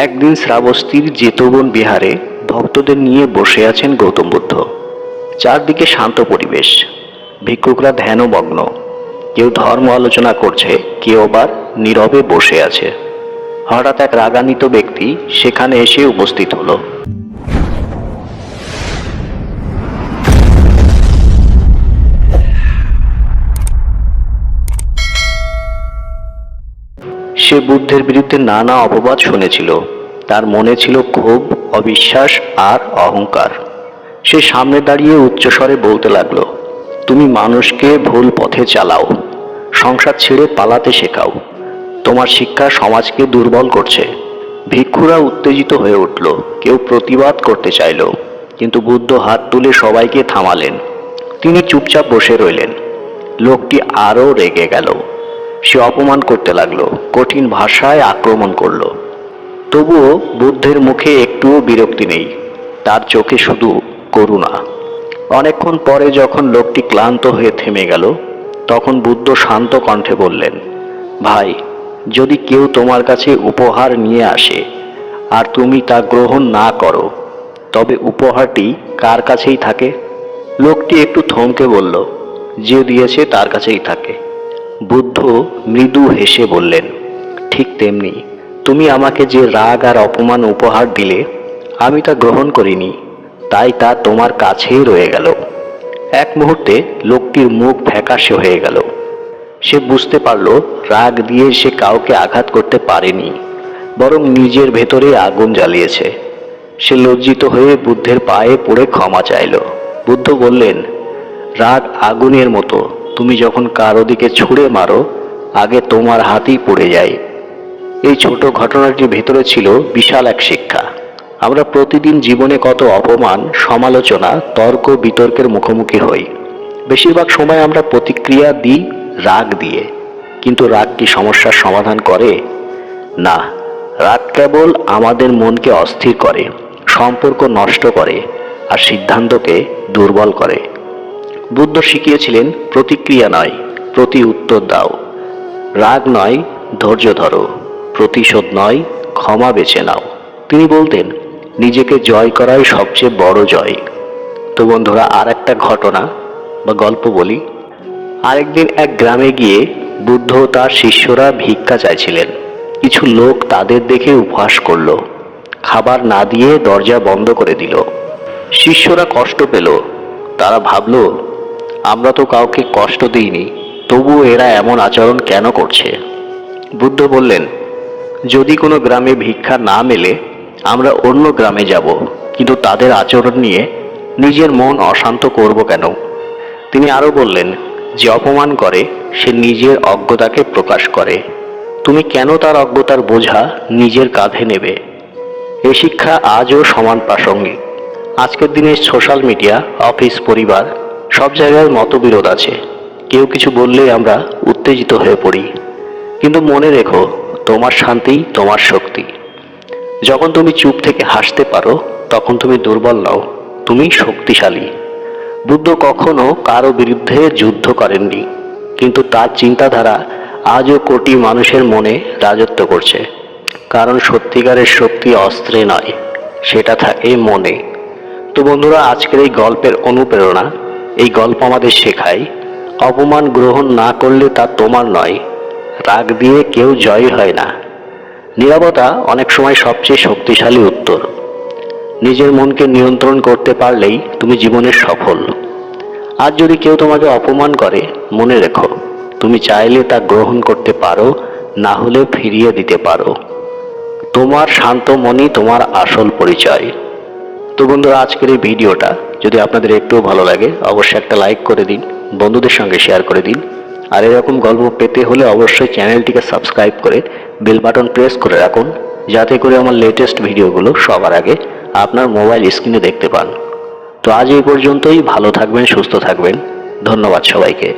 একদিন শ্রাবস্তীর জেতবন বিহারে ভক্তদের নিয়ে বসে আছেন গৌতম বুদ্ধ। চারদিকে শান্ত পরিবেশ, ভিক্ষুকরা ধ্যানমগ্ন, কেউ ধর্ম আলোচনা করছে, কেউ আবার নীরবে বসে আছে। হঠাৎ এক রাগান্বিত ব্যক্তি সেখানে এসে উপস্থিত হলো। সে বুদ্ধের বিরুদ্ধে নানা অপবাদ শুনেছিল। তার মনে ছিল ক্ষোভ, অবিশ্বাস আর অহংকার। সে সামনে দাঁড়িয়ে উচ্চস্বরে বলতে লাগলো, তুমি মানুষকে ভুল পথে চালাও, সংসার ছেড়ে পালাতে শেখাও, তোমার শিক্ষা সমাজকে দুর্বল করছে। ভিক্ষুরা উত্তেজিত হয়ে উঠল, কেউ প্রতিবাদ করতে চাইল, কিন্তু বুদ্ধ হাত তুলে সবাইকে থামালেন। তিনি চুপচাপ বসে রইলেন। লোকটি আরও রেগে গেল। সে অপমান করতে লাগলো, কঠিন ভাষায় আক্রমণ করলো। তবুও বুদ্ধের মুখে একটুও বিরক্তি নেই, তার চোখে শুধু করুণা। অনেকক্ষণ পরে যখন লোকটি ক্লান্ত হয়ে থেমে গেল, তখন বুদ্ধ শান্ত কণ্ঠে বললেন, ভাই, যদি কেউ তোমার কাছে উপহার নিয়ে আসে আর তুমি তা গ্রহণ না করো, তবে উপহারটি কার কাছেই থাকে? লোকটি একটু থমকে বলল, যে দিয়েছে তার কাছেই থাকে। বুদ্ধ মৃদু হেসে বললেন, ঠিক তেমনি তুমি আমাকে যে রাগ আর অপমান উপহার দিলে, আমি তা গ্রহণ করিনি, তাই তা তোমার কাছেই রয়ে গেল। এক মুহূর্তে লোকটির মুখ ফ্যাকাশে হয়ে গেল। সে বুঝতে পারল, রাগ দিয়ে সে কাউকে আঘাত করতে পারেনি, বরং নিজের ভেতরে আগুন জ্বালিয়েছে। সে লজ্জিত হয়ে বুদ্ধের পায়ে পড়ে ক্ষমা চাইল। বুদ্ধ বললেন, রাগ আগুনের মতো, তুমি যখন কারো দিকে ছুঁড়ে মারো, আগে তোমার হাতই পড়ে যায়। এই ছোট ঘটনাটির ভেতরে ছিল বিশাল এক শিক্ষা। আমরা প্রতিদিন জীবনে কত অপমান, সমালোচনা, তর্ক বিতর্কের মুখোমুখি হই। বেশিরভাগ সময় আমরা প্রতিক্রিয়া দিই রাগ দিয়ে, কিন্তু রাগ কি সমস্যার সমাধান করে? না, রাগ কেবল আমাদের মনকে অস্থির করে, সম্পর্ক নষ্ট করে আর সিদ্ধান্তকে দুর্বল করে। বুদ্ধ শিখিয়েছিলেন, প্রতিক্রিয়া নয়, প্রতি উত্তর দাও। রাগ নয়, ধৈর্য ধরো। প্রতিশোধ নয়, ক্ষমা বেছে নাও। তিনি বলতেন, নিজেকে জয় করাই সবচেয়ে বড় জয়। তো বন্ধুরা, আর একটা ঘটনা বা গল্প বলি। আরেকদিন এক গ্রামে গিয়ে বুদ্ধ ও তার শিষ্যরা ভিক্ষা চাইছিলেন। কিছু লোক তাদের দেখে উপহাস করল, খাবার না দিয়ে দরজা বন্ধ করে দিল। শিষ্যরা কষ্ট পেল। তারা ভাবল, আমরা তো কাউকে কষ্ট দিইনি, তবুও এরা এমন আচরণ কেন করছে? বুদ্ধ বললেন, যদি কোনো গ্রামে ভিক্ষা না মেলে, আমরা অন্য গ্রামে যাব, কিন্তু তাদের আচরণ নিয়ে নিজের মন অশান্ত করব কেন? তিনি আরও বললেন, যে অপমান করে সে নিজের অজ্ঞতাকে প্রকাশ করে। তুমি কেন তার অজ্ঞতার বোঝা নিজের কাঁধে নেবে? এই শিক্ষা আজও সমান প্রাসঙ্গিক। আজকের দিনে সোশ্যাল মিডিয়া, অফিস, পরিবার, সব জায়গায় মতবিরোধ আছে। কেউ কিছু বললেই আমরা উত্তেজিত হয়ে পড়ি। কিন্তু মনে রেখো, তোমার শান্তি তোমার শক্তি। যখন তুমি চুপ থেকে হাসতে পারো, তখন তুমি দুর্বল নও, তুমি শক্তিশালী। বুদ্ধ কখনো কারো বিরুদ্ধে যুদ্ধ করেননি, কিন্তু তার চিন্তাধারা আজও কোটি মানুষের মনে রাজত্ব করছে। কারণ সত্যিকারের শক্তি অস্ত্রে নয়, সেটা থাকে মনে। তো বন্ধুরা, আজকের এই গল্পের অনুপ্রেরণা, এই গল্প আমাদের শেখায়, অপমান গ্রহণ না করলে তা তোমার নয়। রাগ দিয়ে কেউ জয়ী হয় না। নীরবতা অনেক সময় সবচেয়ে শক্তিশালী উত্তর। নিজের মনকে নিয়ন্ত্রণ করতে পারলেই তুমি জীবনের সফল। আজ যদি কেউ তোমাকে অপমান করে, মনে রেখো, তুমি চাইলে তা গ্রহণ করতে পারো, না হলে ফিরিয়ে দিতে পারো। তোমার শান্ত মনই তোমার আসল পরিচয়। তো বন্ধুরা, আজকের এই ভিডিওটা যদি আপনাদের একটু ভালো লাগে, অবশ্যই একটা লাইক করে দিন, বন্ধুদের সঙ্গে শেয়ার করে দিন। আর এরকম গল্প পেতে হলে অবশ্যই চ্যানেলটিকে সাবস্ক্রাইব করে বেল বাটন প্রেস করে রাখুন, যাতে করে আমার লেটেস্ট ভিডিওগুলো সবার আগে আপনার মোবাইল স্ক্রিনে দেখতে পান। তো আজ এই পর্যন্তই। ভালো থাকবেন, সুস্থ থাকবেন। ধন্যবাদ সবাইকে।